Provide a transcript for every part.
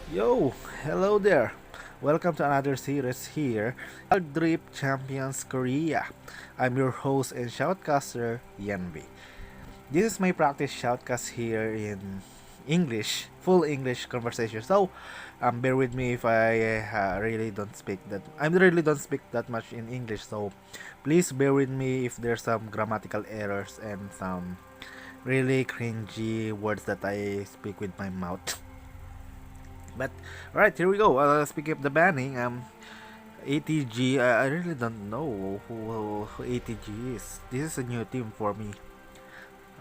Yo, hello there. Welcome to another series here, Wild Drip Champions Korea. I'm your host and shoutcaster, YenVie. This is my practice shoutcast here in English, full English conversation. So, bear with me if I really don't speak that. I really don't speak that much in English. So, please bear with me if there's some grammatical errors and some really cringy words that I speak with my mouth. But alright, here we go. Speaking of the banning, ATG. I really don't know who ATG is. This is a new team for me.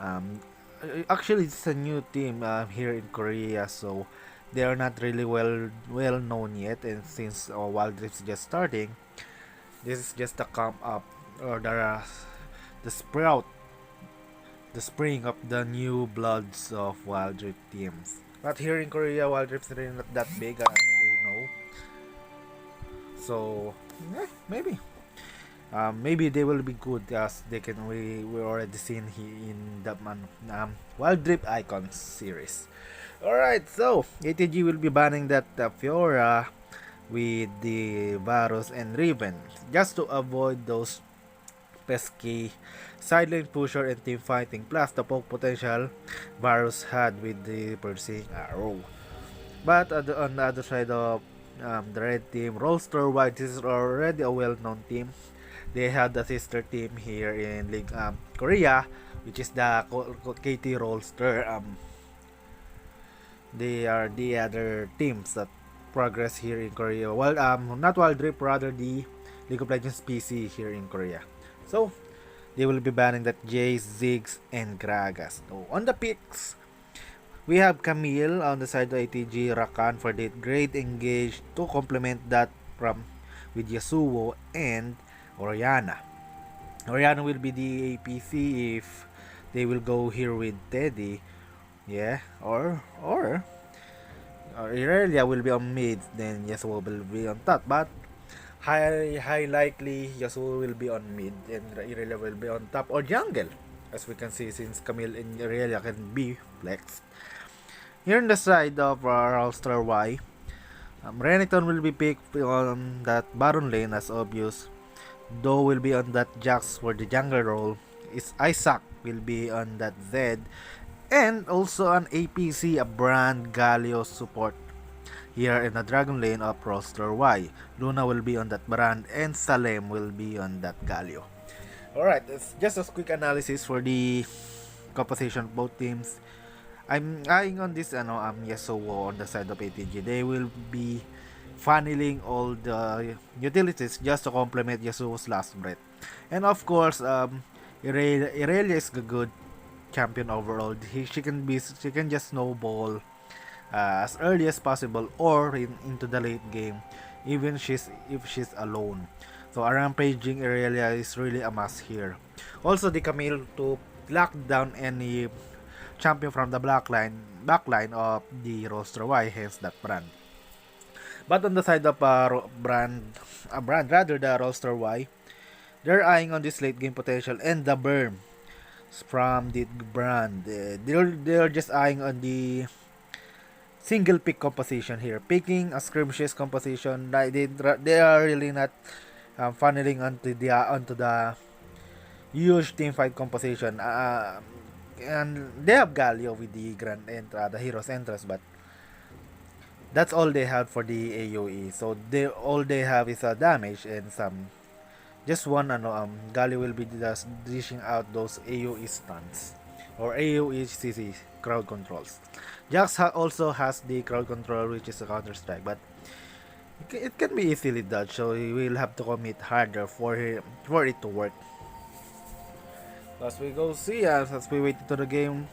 Um, Actually, it's a new team here in Korea, so they are not really well known yet. And since Wild Rift's just starting, this is just the come up or the sprout, the spring of the new bloods of Wild Rift teams. But here in Korea, Wild Rift's really not that big as we know. So maybe maybe they will be good as they can we already seen in the Wild Drip Icons series. Alright, so ATG will be banning that Fiora with the Varus and Riven just to avoid those pesky sideline pusher and team fighting plus the poke potential Varus had with the Percy Arrow. But on the other side of the red team, Rollster White, this is already a well-known team. They had a sister team here in League Korea, which is the KT Rollster. They are the other teams that progress here in Korea. Well, not Wild Rift, rather the League of Legends PC here in Korea. So they will be banning that Jace, Ziggs, and Gragas. So, on the picks, we have Camille on the side of ATG, Rakan for the great engage to complement that from with Yasuo and Oriana. Oriana will be the APC if they will go here with Teddy. Yeah, or Irelia will be on mid, then Yasuo will be on top. But high likely Yasuo will be on mid and Irelia will be on top or jungle. As we can see, since Camille and Irelia can be flexed. Here on the side of All-Star Y, Renekton will be picked on that Baron lane as obvious. Though will be on that Jax for the jungle role. Is Isaac will be on that Zed. And also an APC, a Brand Galio support. Here in the Dragon lane of All-Star Y. Luna will be on that Brand and Salem will be on that Galio. Alright, it's just a quick analysis for the composition of both teams. I'm eyeing on this Yasuo on the side of ATG. They will be funneling all the utilities just to complement Yasuo's last breath. And of course, Irelia is a good champion overall. She can just snowball as early as possible or into the late game, even if she's alone. So a rampaging Irelia is really a must here. Also the Camille to lock down any champion from the backline of the roster Y, hence that brand. But on the side of brand rather the roster Y, they're eyeing on this late game potential and the burn from the brand. They're just eyeing on the single pick composition here, picking a skirmishes composition. They are really not funneling onto the huge team fight composition. And they have Galio with the the Hero's Entrance, but that's all they have for the AoE. So all they have is a damage and some just one Galio will be just dishing out those AoE stuns or AoE CC crowd controls. Jax also has the crowd control, which is a counter strike, but it can be easily dodged, so he will have to commit harder for it to work. As we go see, as we wait to the game,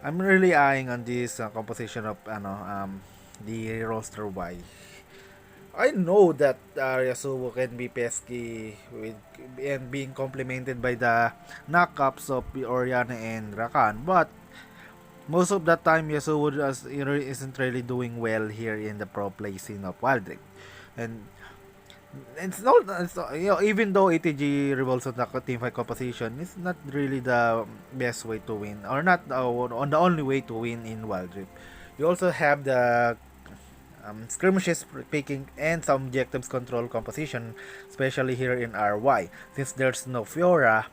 I'm really eyeing on this composition of the roster Y. I know that Yasuo can be pesky with and being complemented by the knockups of Oriana and Rakan, but most of the time Yasuo isn't really doing well here in the pro play scene of Wild Rift. And even though ATG revolves on the team fight composition, it's not really the best way to win, or not on the only way to win in Wild Rift. You also have skirmishes, picking, and some objectives control composition, especially here in RY. Since there's no Fiora,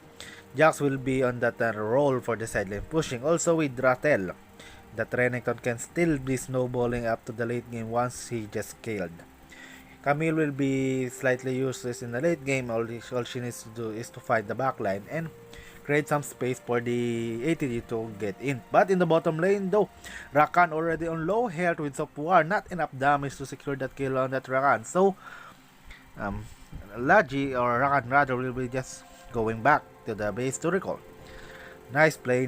Jax will be on that role for the sideline pushing. Also with Rattel, that Renekton can still be snowballing up to the late game once he just killed. Camille will be slightly useless in the late game. All she needs to do is to find the backline and create some space for the ATG to get in. But in the bottom lane though, Rakan already on low health with Soap War, not enough damage to secure that kill on that Rakan. So, Laji or Rakan rather will be just going back to the base to recall. Nice play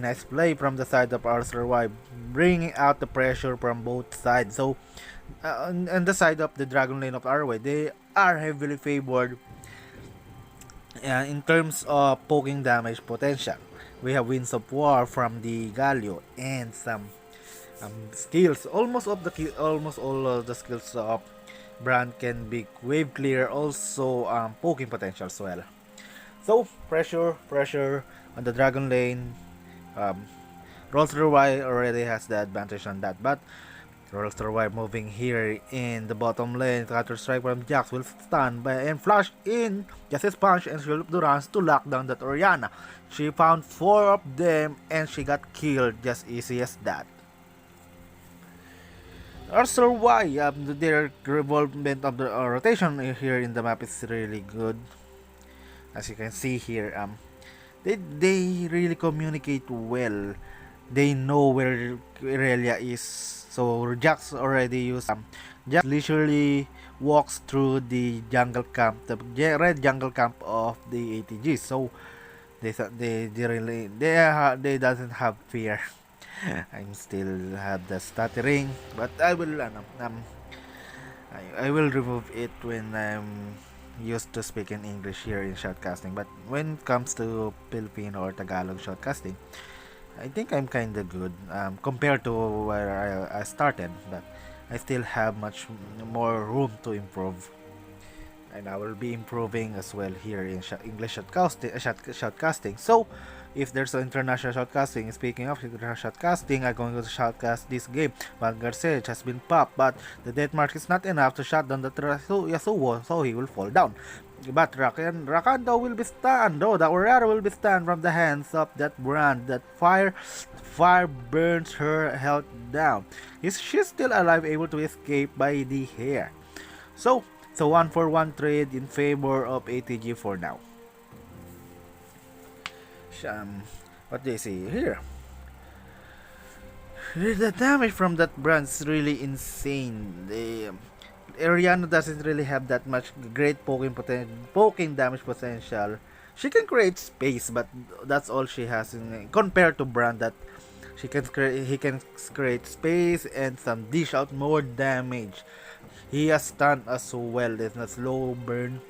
from the side of Arthur Y, bringing out the pressure from both sides. So, on the side of the Dragon Lane of RY, they are heavily favored in terms of poking damage potential. We have Winds of War from the Galio and some skills. Almost all of the skills of Brand can be wave clear, also poking potential as well. So pressure on the Dragon Lane. Rolster Y already has the advantage on that, but Rolster Y moving here in the bottom lane. Counter strike from Jax will stun by and flash in Justice Punch and Shield of Durance to lock down that Orianna. She found 4 of them and she got killed just easy as that. Also Y, their revolvement of the rotation here in the map is really good. As you can see here, they really communicate well. They know where Irelia is. So Jax already used Jax leisurely walks through the jungle camp, the red jungle camp of the ATG. So they doesn't have fear. I'm still have the stuttering, but I will I will remove it when I'm used to speaking English here in shoutcasting. But when it comes to Filipino or Tagalog shoutcasting, I think I'm kind of good compared to where I started, but I still have much more room to improve. And I will be improving as well here in English shoutcasting. So, if there's an international shoutcasting, speaking of international shoutcasting, I'm going to shoutcast this game. Vanguard Sage has been popped, but the death mark is not enough to shut down the Yasuo, so he will fall down. But Rakan though will be stunned, though the Aurora will be stunned from the hands of that Brand. That fire burns her health down. She's still alive, able to escape by the hair. So 1-for-1 trade in favor of ATG for now. What do you see here? The damage from that Brand is really insane. Ariana doesn't really have that much great poking damage potential. She can create space, but that's all she has compared to Brand, that he can create space and some dish out more damage. He has stun as well. There's a slow burn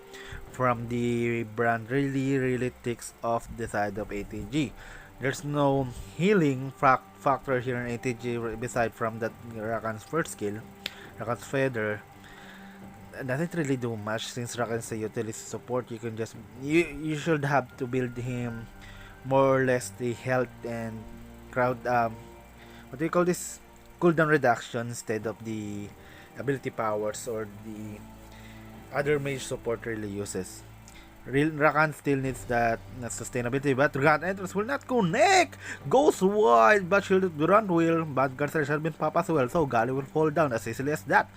from the Brand really ticks off the side of ATG. There's no healing factor here in ATG beside from that Rakan's first skill, Rakan's Feather. Doesn't really do much since Rakan's a utility support. You can just you should have to build him more or less the health and crowd what do you call this, cooldown reduction instead of the ability powers or the other mage support really uses. Rakan still needs that sustainability, but Grand Entrance will not connect. Goes wide, but Shielded Durant will. But Garcer has been popped as well, so Gali will fall down as easily as that.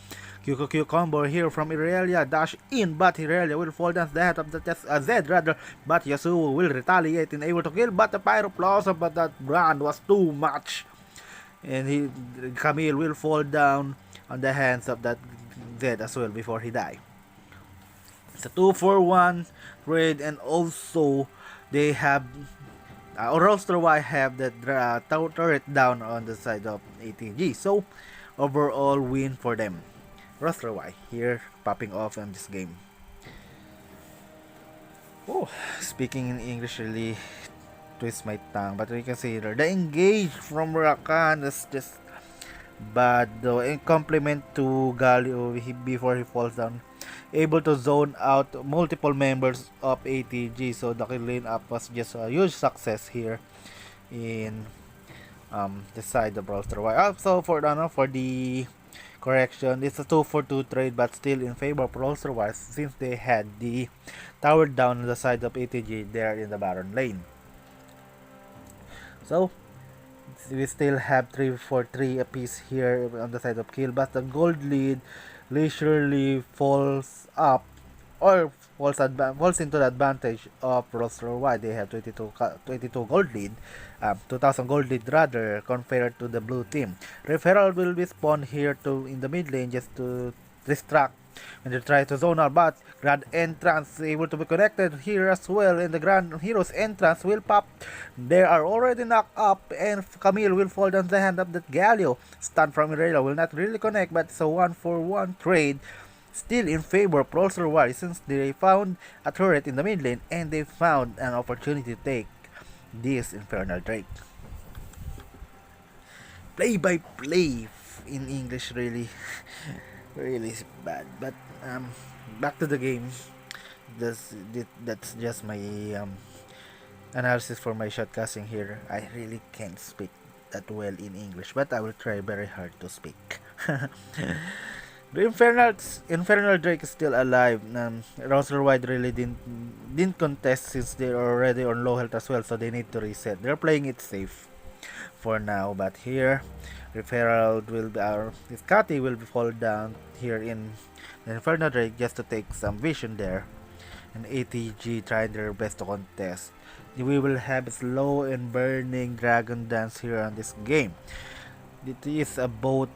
QQQ combo here from Irelia, dash in, but Irelia will fall down the head of the Zed rather, but Yasuo will retaliate and able to kill, but the Pyroplosm, but that Brand was too much. And Camille will fall down on the hands of that Zed as well before he die. It's a 2-for-1 trade, and also they have Roster Y have the turret down on the side of ATG, so overall win for them. Roster Y here popping off in this game. Oh, speaking in English really twist my tongue, but you can see there the engage from Rakan is just bad though. In compliment to Galio before he falls down, able to zone out multiple members of ATG, so the lane up was just a huge success here in the side of Roster Y. Also for the Correction, it's a 2 for 2 trade, but still in favor of Rolls-Royce since they had the tower down on the side of ATG there in the Baron lane. So we still have 3 for 3 apiece here on the side of kill, but the gold lead leisurely falls up or falls into the advantage of Rolls-Royce. They have 22 gold lead, 2000 gold lead rather, compared to the blue team. Referral will be spawned here to in the mid lane just to distract when they try to zone out, but Grand Entrance able to be connected here as well, and the Grand Hero's Entrance will pop. They are already knocked up, and Camille will fall down the hand of that Galio. Stun from Irelia will not really connect, but it's a 1-for-1 trade. Still in favor of Rolls-Royce since they found a turret in the mid lane and they found an opportunity to take this Infernal Drake. Play by play in English really really bad, but back to the game. That's just my analysis for my shotcasting here. I really can't speak that well in English, but I will try very hard to speak. The Infernal Drake is still alive. Rolls-Royce really didn't contest since they're already on low health as well, so they need to reset. They're playing it safe for now, but here Referral will be Scotty will be fall down here in the Infernal Drake just to take some vision there, and ATG trying their best to contest. We will have slow and burning Dragon Dance here on this game. It is a both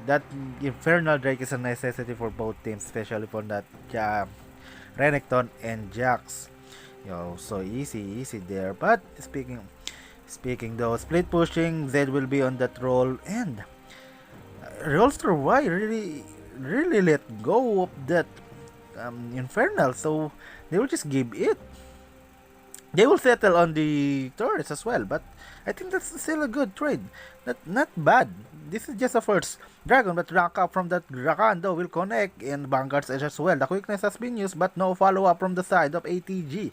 that Infernal Drake is a necessity for both teams, especially for that Renekton and Jax. So easy there. But speaking though, split pushing, Zed will be on that role, and Rolls-Royce really let go of that Infernal, so they will just give it. They will settle on the turrets as well, but I think that's still a good trade. Not bad. This is just a first dragon, but rank up from that Rakan though will connect, and Vanguard's Edge as well. The quickness has been used, but no follow-up from the side of ATG.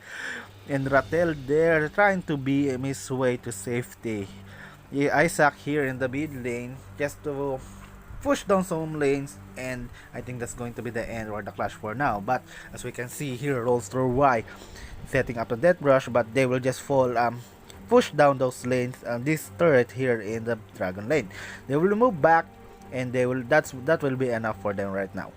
And Rattel there trying to be his way to safety. Isaac here in the mid lane just to push down some lanes, and I think that's going to be the end or the clash for now. But as we can see here, Rolls-Royce setting up the death rush, but they will just fall push down those lanes and this turret here in the dragon lane. They will move back, and that will be enough for them right now.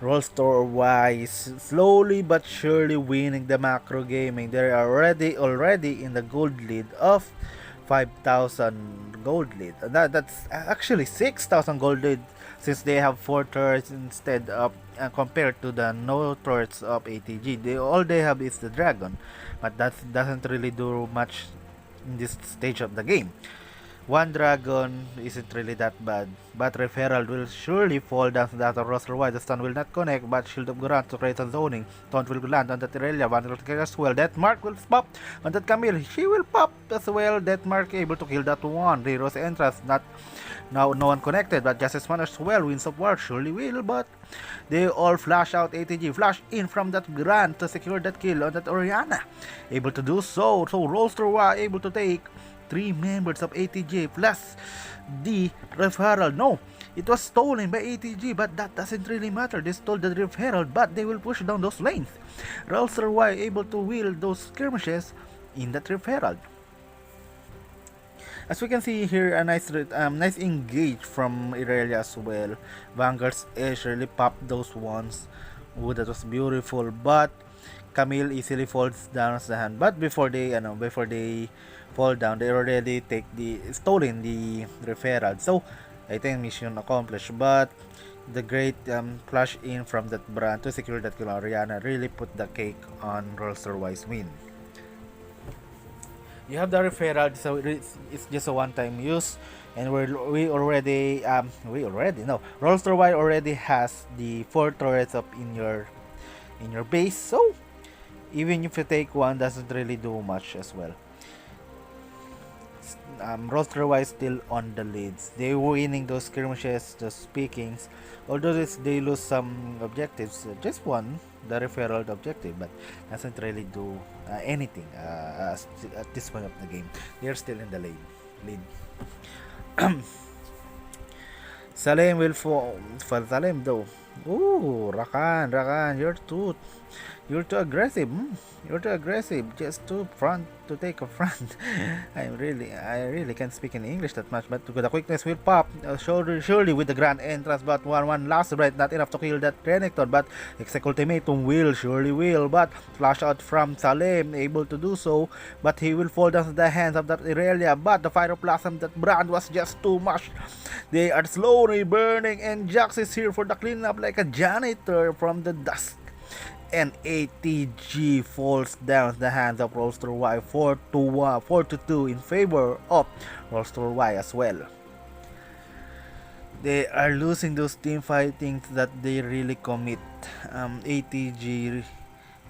Rolls-Royce slowly but surely winning the macro gaming. They are already in the gold lead of 5,000 gold lead. That's actually 6,000 gold lead since they have 4 turrets instead of compared to the no turrets of ATG. All they have is the dragon, but that doesn't really do much in this stage of the game. One dragon isn't really that bad, but Referral will surely fall down to that of Rolls-Royce. The stun will not connect, but Shield of Gurant to create some zoning. Taunt will land on that Irelia, one will kill as well. Death Mark will pop on that Camille. She will pop as well. Death Mark able to kill that one. Hero's Entrance, no one connected, but Justice Man as well. Winds of War surely will, but they all flash out. ATG flash in from that Grant to secure that kill on that Oriana. Able to do so. So Rolls-Royce able to take 3 members of ATG plus the Referral. No, it was stolen by ATG, but that doesn't really matter. They stole the Referral, but they will push down those lanes. Rolls-Royce able to wield those skirmishes in that Referral. As we can see here, a nice engage from Irelia as well. Vanguard's Edge really popped those ones. Oh, that was beautiful, but Camille easily falls down as the hand. But before they fall down, they already stolen the Referral. So I think mission accomplished. But the great flash in from that brand to secure that kill on Oriana really put the cake on Rolls-Royce win. You have the Referral, so it's just a one-time use, and Rolls-Royce already has the 4 turrets up in your base, so even if you take one, doesn't really do much as well. Rolls-Royce still on the leads. They were winning those skirmishes, those pickings. Although they lose some objectives, just one, the Referral objective, but doesn't really do anything at this point of the game. They're still in the lane. lead. Salem will fall for Salem though. Ooh, Rakan, you're too aggressive. You're too aggressive. Just too front to take a front. I really can't speak in English that much. But the quickness will pop. Surely with the grand entrance. But one last right, not enough to kill that Renekton. But Ultimatum surely will. But flash out from Salem, able to do so. But he will fall down to the hands of that Irelia. But the Pyroplasm, that brand was just too much. They are slowly burning, and Jax is here for the cleanup like a janitor from the dust. And ATG falls down the hands of Roster Y 4-2 in favor of Roster Y as well. They are losing those team fightings that they really commit. ATG,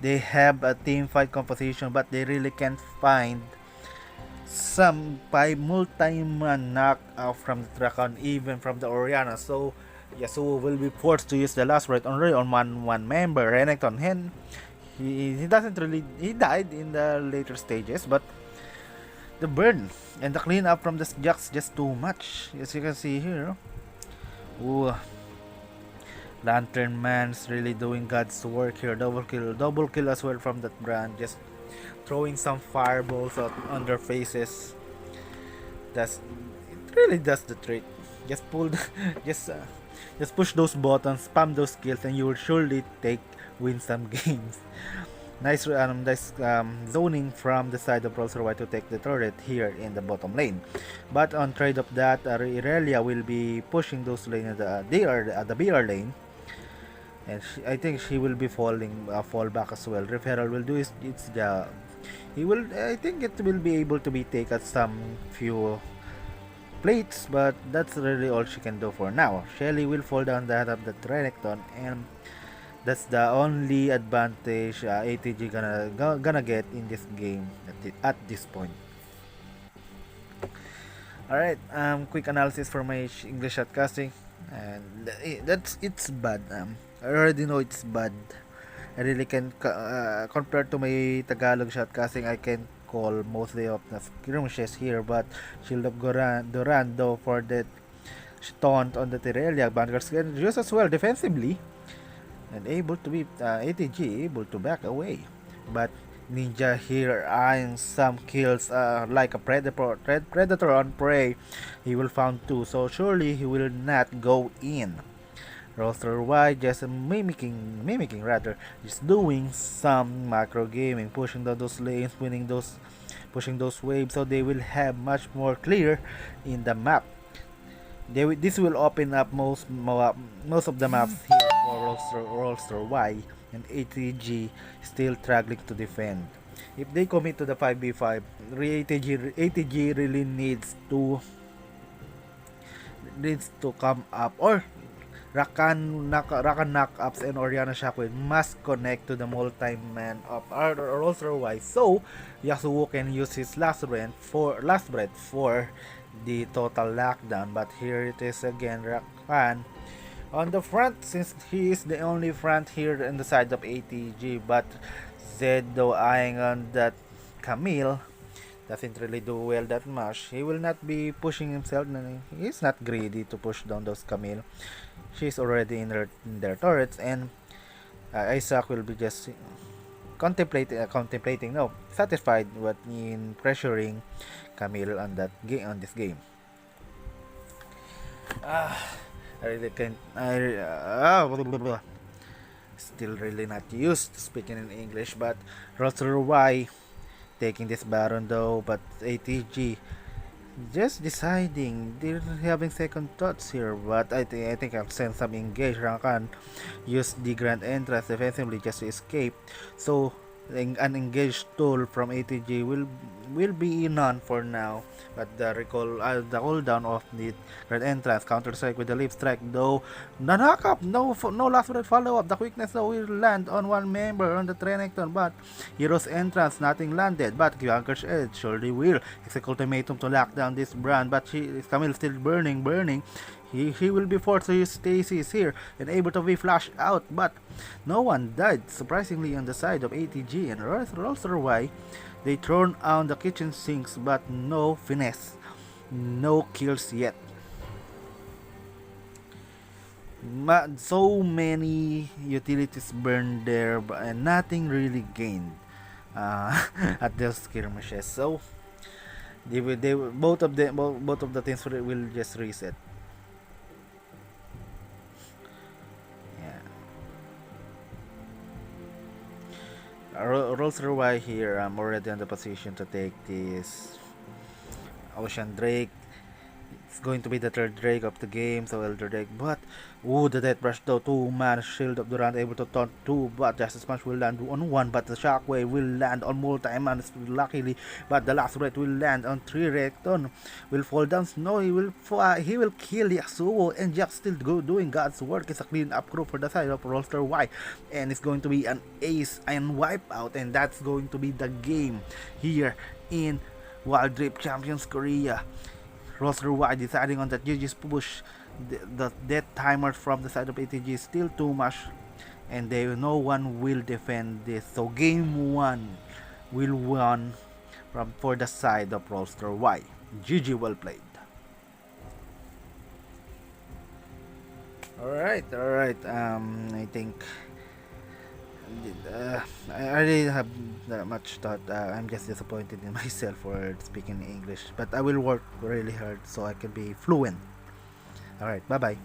they have a team fight composition, but they really can't find some by multi-man knockout from the Dragon, even from the Oriana. So Yasuo will be forced to use the last right only on one member, Renekton. And he doesn't really, he died in the later stages, but the burn and the cleanup from the Jax just too much, as you can see here. Ooh, Lantern Man's really doing God's work here. Double kill as well from that brand, just throwing some fireballs out on their faces. It really does the trick. Just just push those buttons, spam those skills, and you will surely win some games. Nice zoning from the side of Rolls Royce to take the turret here in the bottom lane. But on trade of that, Irelia will be pushing those lane at the BR lane. And I think she will be fall back as well. Referral will do its job. I think it will be able to be take at some few plates, but that's really all she can do for now. Shelly will fall down that of the Renekton, and that's the only advantage ATG gonna get in this game at this point. Alright, quick analysis for my English shotcasting, and it's bad. I already know it's bad. I really can compared to my Tagalog shotcasting, I can call mostly of the skirmishes here, but Shield of Dorando for that taunt on the Tirelia. Vanguards can use as well defensively, and able to be ATG able to back away. But Ninja here eyeing some kills like a predator on prey. He will found two, so surely he will not go in. Roster Y just mimicking rather, just doing some macro gaming, pushing down those lanes, pushing those waves, so they will have much more clear in the map. This will open up most of the maps here for Roster Y, and ATG still struggling to defend. If they commit to the 5v5, ATG really needs to come up, or Rakan knockups and Oriana Shockwave must connect to the multi-man of Roster Y, so Yasuo can use his last breath for the total lockdown. But here it is again, Rakan on the front, since he is the only front here on the side of ATG. But Zed, though eyeing on that Camille, doesn't really do well that much. He will not be pushing himself. He's not greedy to push down those Camille. She's already in their turrets, and Isaac will be just satisfied with in pressuring Camille on this game. I really can't. Still really not used to speaking in English, but Roster Y taking this Baron though, but ATG just deciding, they're having second thoughts here. But I think I'll send some engage. Rakan use the grand entrance defensively just to escape, so an engaged tool from ATG will be none for now. But the cooldown of the grand entrance counter strike with the leap strike, though the knockup, no last minute follow up. The quickness though will land on one member on the Renekton, but Hero's entrance nothing landed. But Bianca's edge surely will execute ultimatum to lock down this brand, but Camille still burning. He will be forced to use Stasis here and able to be flashed out, but no one died surprisingly on the side of ATG. And Roster Y, they turn on the kitchen sinks, but no finesse. No kills yet. So many utilities burned there, and nothing really gained at those skirmishes. So both of them, both of the teams will just reset. Yeah. Roller Y here. I'm already in the position to take this Ocean Drake. It's going to be the third Drake of the game, so Elder Drake. But, ooh, the Death Brush though, 2 man Shield of Durant able to taunt 2, but Justice Punch will land on 1, but the Shockwave will land on multi-man, luckily, but the last Red will land on 3. Recton will fall down. No, he will kill Yasuo, and just still doing God's work. It's a clean up crew for the side of Roster Y, and it's going to be an ace and wipeout, and that's going to be the game here in Wild Rift Champions Korea. Roster Y deciding on that GG's push. The death timer from the side of ATG is still too much, and no one will defend this. So game 1 will won for the side of Roster Y. GG, well played. Alright. I think I really have that much thought. I'm just disappointed in myself for speaking English, but I will work really hard so I can be fluent. Alright, bye bye.